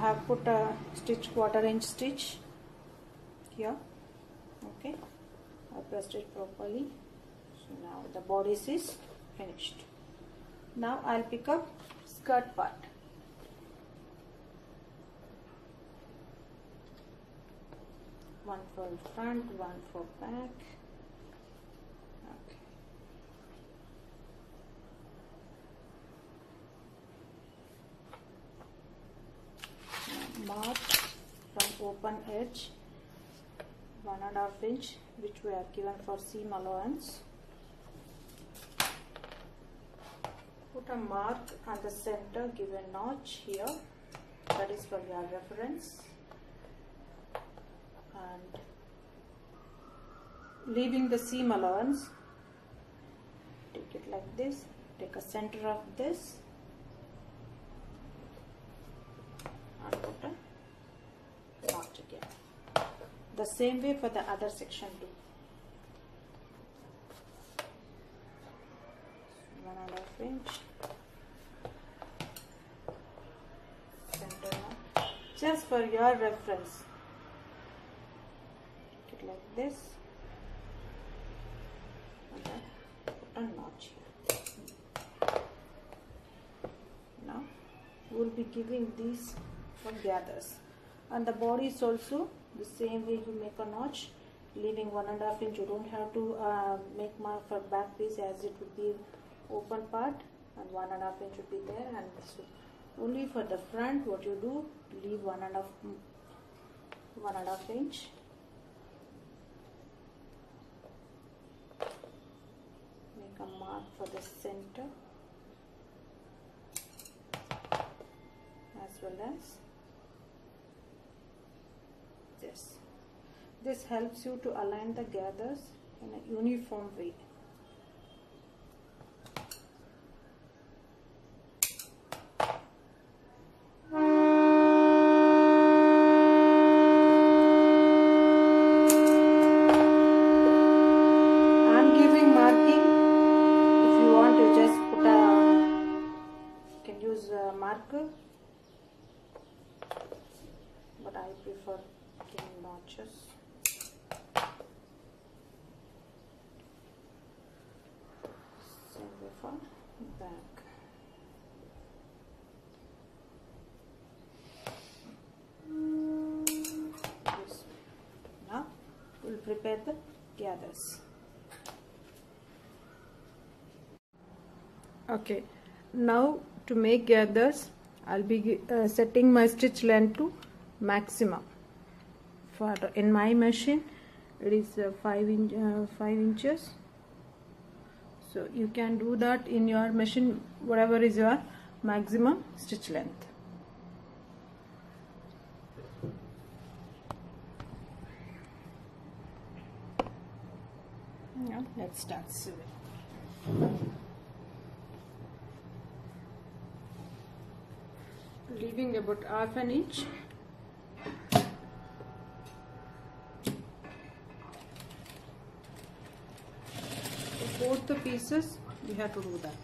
have put a stitch, 1/4 inch stitch here. Okay, I pressed it properly. So now the bodice is finished. Now I'll pick up skirt part. One for front, one for back. Okay. Now mark from open edge 1.5 inch, which we have given for seam allowance. Put a mark on the center, give a notch here, that is for your reference, and leaving the seam allowance, take it like this, take a center of this and put a notch again. The same way for the other section too. 1.5 inch center now. Just for your reference, take it like this and then put a notch here. Now we will be giving these for gathers, and the body is also the same way. You make a notch, leaving 1.5 inch. You don't have to make mark for back piece, as it would be open part, and 1.5 inch would be there. And so only for the front, what you do, leave 1.5 inch. Make a mark for the center as well as this. This helps you to align the gathers in a uniform way. I'm giving marking. If you want to just put a, you can use a marker, but I prefer notches. Same way for back. This way. Now we'll prepare the gathers. Okay, now to make gathers, I'll be setting my stitch length to maximum. For in my machine it is 5 inches, so you can do that in your machine, whatever is your maximum stitch length. Now let's start sewing. Leaving about 1/2 inch. Both the pieces we have to do that.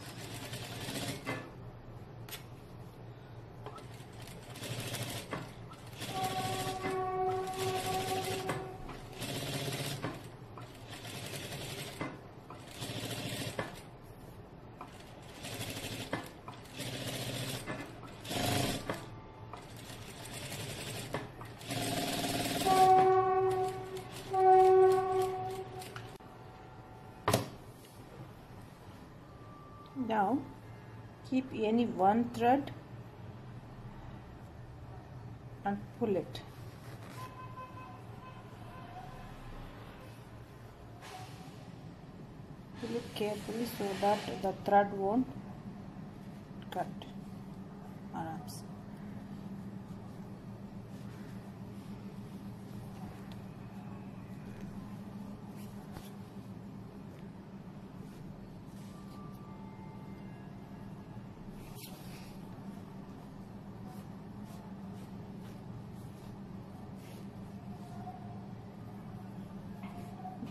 Now keep any one thread and pull it. Pull it carefully so that the thread won't cut arms.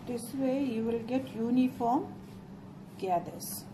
This way you will get uniform gathers.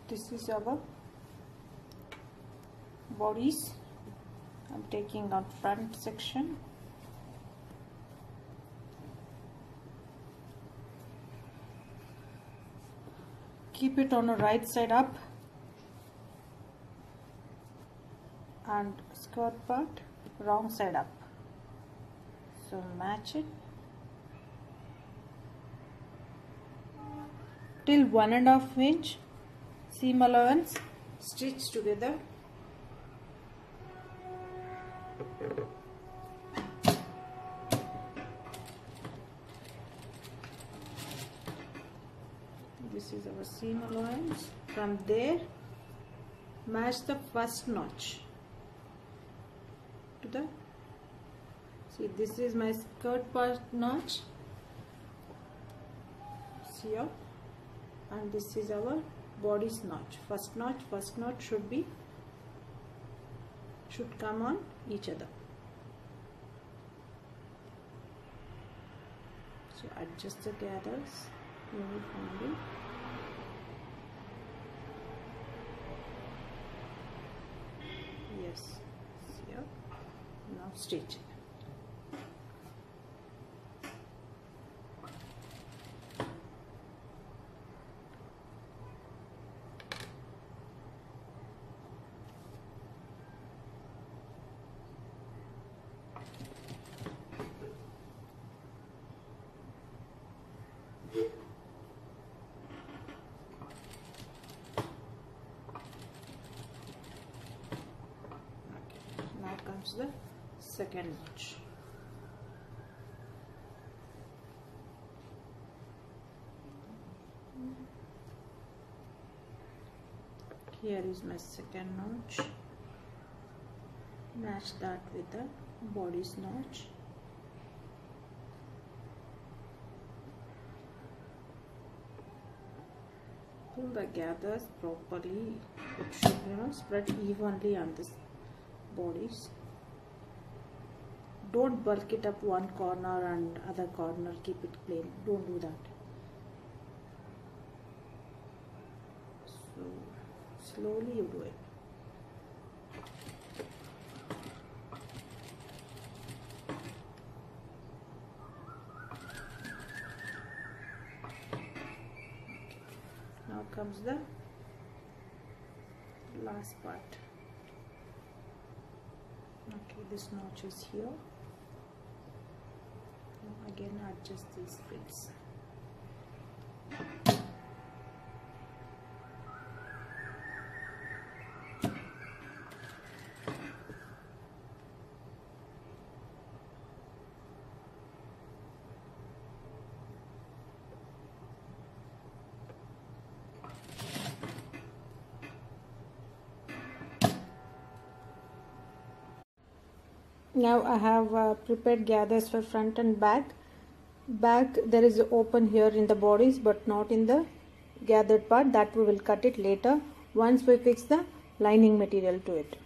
This is our bodies. I'm taking out front section. Keep it on the right side up, and skirt part wrong side up. So match it till 1.5 inch seam allowance, stitch together. This is our seam allowance. From there, match the first notch to the, see, this is my skirt part notch here, and this is our body's notch. First notch should come on each other. So adjust the gathers uniformly. Yes, here. Now stitch. Comes the second notch. Here is my second notch. Match that with the body's notch. Pull the gathers properly. It should, spread evenly on this bodies. Don't bulk it up one corner and other corner, keep it plain. Don't do that. So slowly you do it. Now comes the last part. Okay, this notch is here. Now again adjust these bits. Now I have prepared gathers for front and back. Back there is an open here in the bodies but not in the gathered part. That we will cut it later once we fix the lining material to it.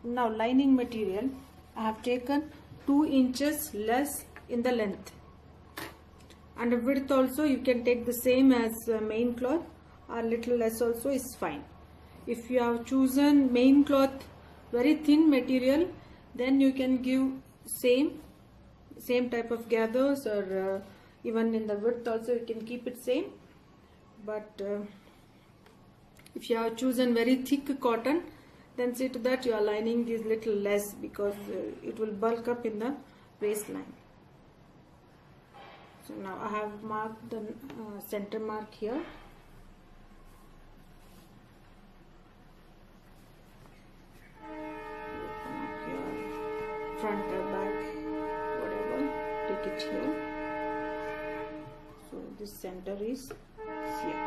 Now lining material, I have taken 2 inches less in the length, and the width also you can take the same as main cloth, or little less also is fine. If you have chosen main cloth very thin material, then you can give same type of gathers, or even in the width also you can keep it same. But if you have chosen very thick cotton, then see to that your lining is little less, because it will bulk up in the waistline. So now I have marked the center mark here. Front or back, whatever, take it here. So this center is here.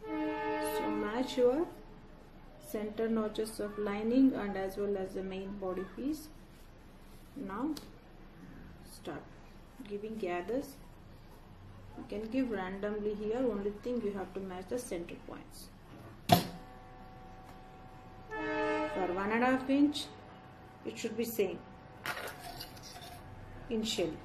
So match your center notches of lining and as well as the main body piece. Now start giving gathers. You can give randomly here, only thing you have to match the center points. For 1.5 inch it should be same initially.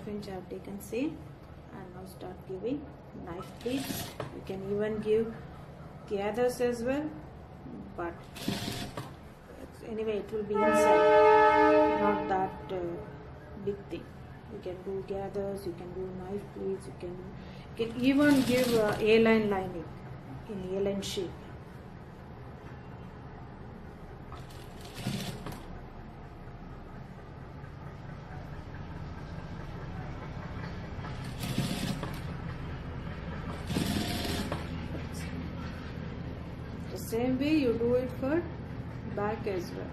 Inch I have taken same, and now start giving knife pleats. You can even give gathers as well, but anyway it will be inside, not that big thing. You can do gathers, you can do knife pleats, you can even give A-line lining in A-line shape. Same way you do it for back as well.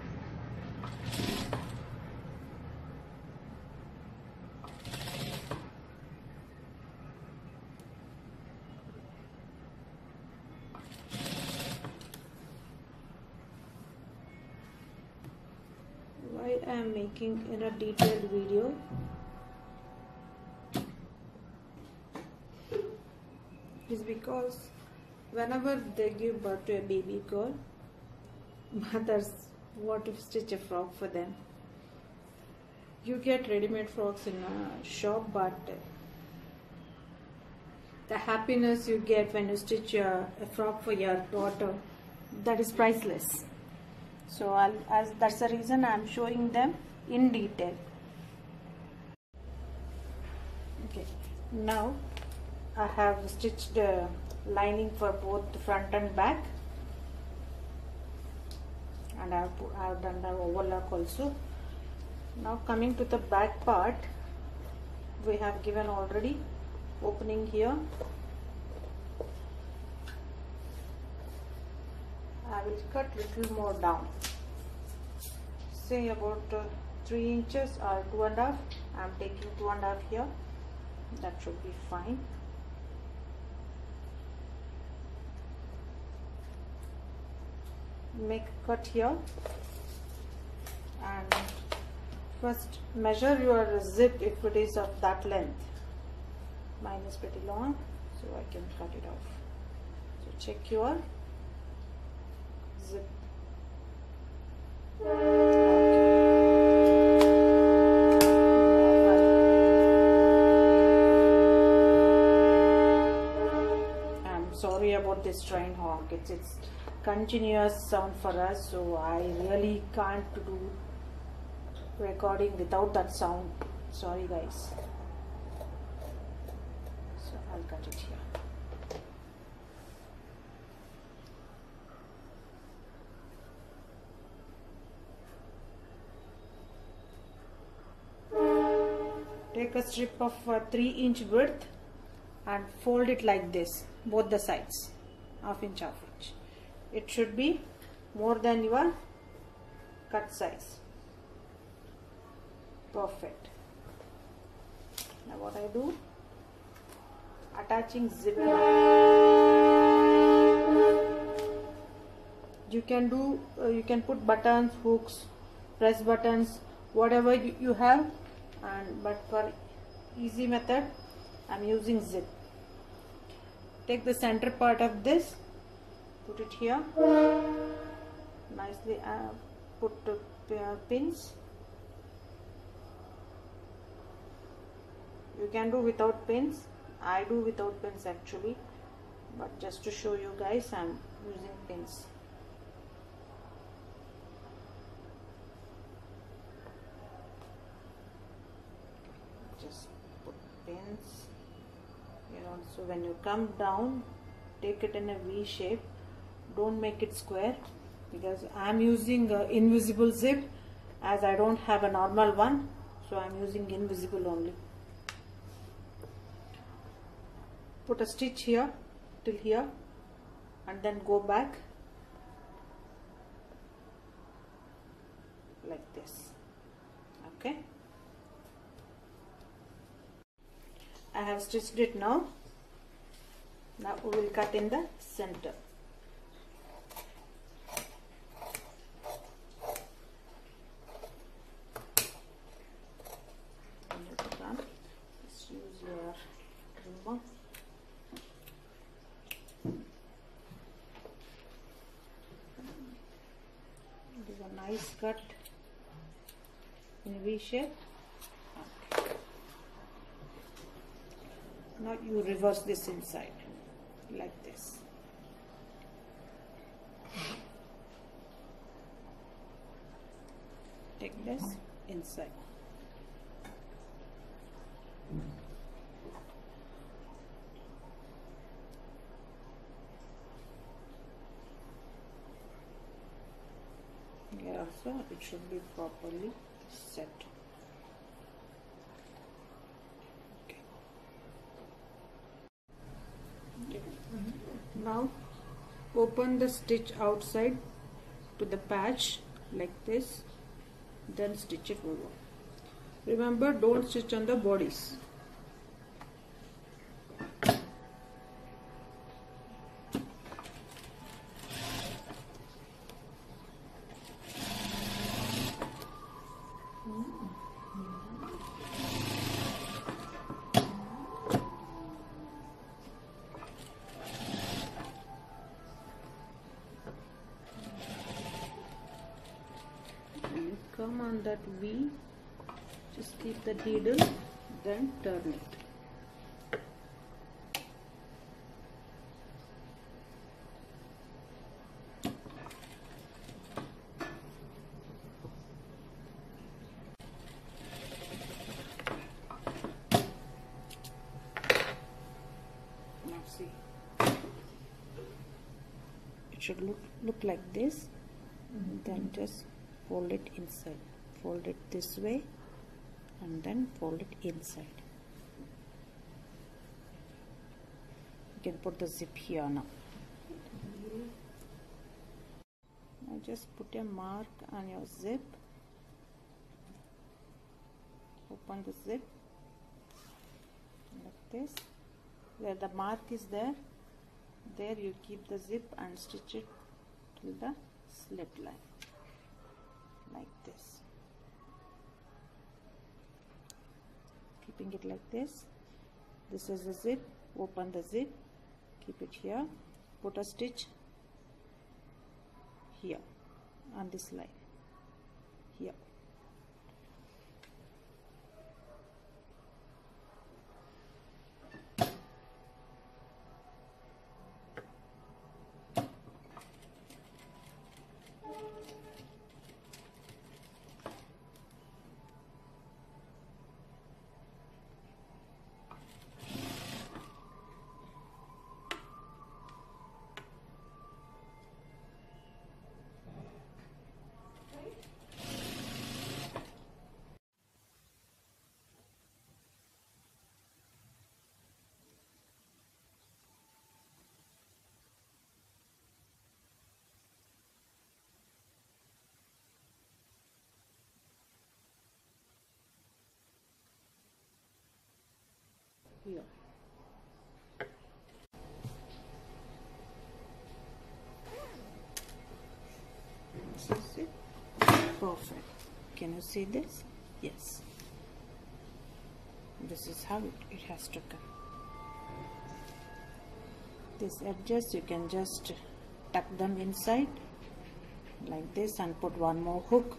Why I am making in a detailed video? Is because whenever they give birth to a baby girl, mothers want to stitch a frock for them. You get ready-made frocks in a shop, but the happiness you get when you stitch a frock for your daughter, that is priceless. So that's the reason I am showing them in detail. Okay, now I have stitched lining for both the front and back, and I have done the overlock also. Now coming to the back part, we have given already opening here. I will cut little more down, say about 3 inches or 2.5. I am taking 2.5 here. That should be fine. Make a cut here, and first measure your zip if it is of that length. Mine is pretty long, so I can cut it off. So check your zip. I'm sorry about this train honk. It's continuous sound for us, so I really can't do recording without that sound. Sorry guys. So I'll cut it here. Take a strip of 3-inch width and fold it like this, both the sides, half inch. It should be more than your cut size. Perfect. Now what I do, attaching zip. You can do, you can put buttons, hooks, press buttons, whatever you have, but for easy method I'm using zip. Take the center part of this, put it here, nicely put pins. You can do without pins. I do without pins actually, but just to show you guys I'm using pins. Just put pins here also. When you come down, take it in a V shape. Don't make it square, because I am using invisible zip, as I don't have a normal one, so I am using invisible only. Put a stitch here till here and then go back like this. Okay, I have stitched it now. Now we will cut in the center. Just use your trimmer. It is a nice cut in V shape. Okay. Now you reverse this inside like this. Take this inside. Here also it should be properly set. Okay. Now open the stitch outside to the patch like this, then stitch it over. Remember, don't stitch on the bodies. Come on that V, just keep the needle, then turn it. Now see, it should look like this, then just fold it inside, fold it this way and then fold it inside. You can put the zip here now. Now just put a mark on your zip, open the zip like this. Where the mark is there you keep the zip and stitch it till the slit line. Like this, keeping it like this. This is the zip, open the zip, keep it here, put a stitch here on this line here. Here. This is it. Perfect. Can you see this? Yes. This is how it has to come. These edges you can just tuck them inside like this and put one more hook,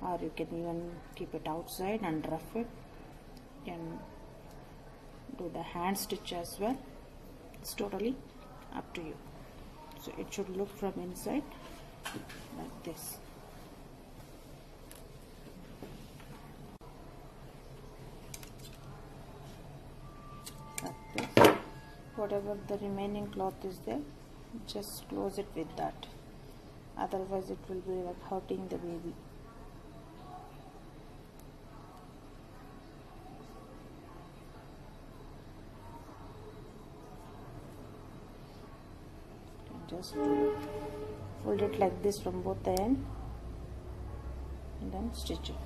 or you can even keep it outside and rough it. You can do the hand stitch as well. It's totally up to you. So it should look from inside like this. Like this. Whatever the remaining cloth is there, just close it with that. Otherwise it will be like hurting the baby. Just fold it like this from both the ends and then stitch it.